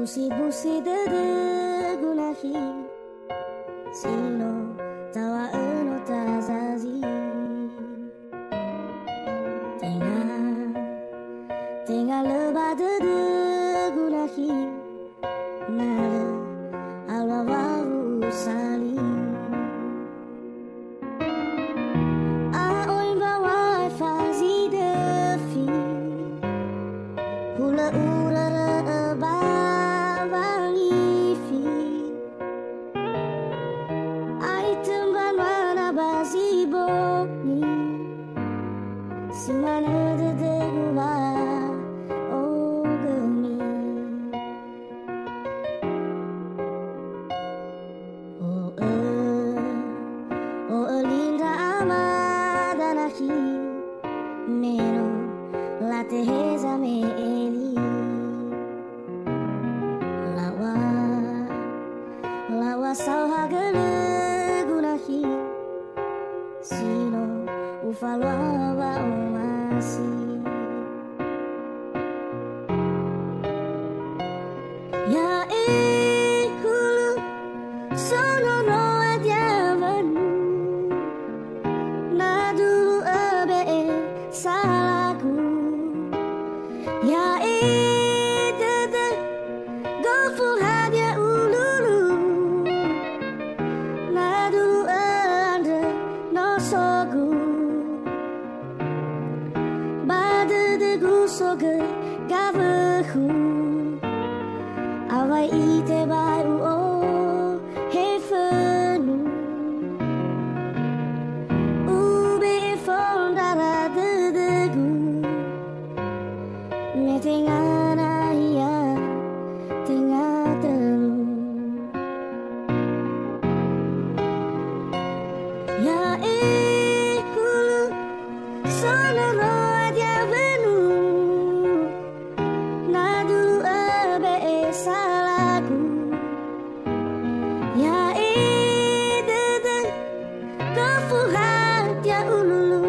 Busi-busi dedegunahi Sino tawa no tazazi Tenga lebah dedegunahi Nada alwawahu sali Aoin bawai fazi defi Hula ura Simana de degula ogami O linda amadanahi Meno la teheza me eli Lawa sauhagale gunahi Sino ufalwa omasi Ya hulu sono no adiavanu Nadu abe salaku Ya dede gofu hadia ululu Nadu ande no sogu Soge gavahu Awai ite baru o hefenu Ube fondara dedegu Me tengana ia tengah telu Ya hulu sono dia venu salaku Ya dede gofu hadia ululu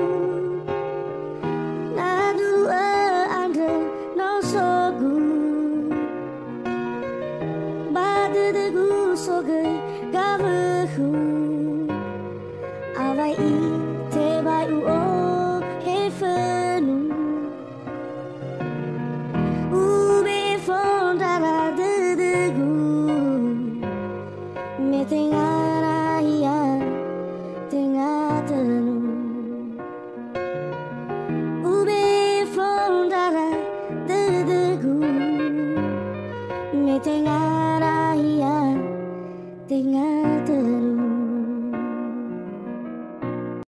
Nadu andre no sogu Badede gu soge gavahu Awai ite bai o hefenu Me tengah raya tengah tenu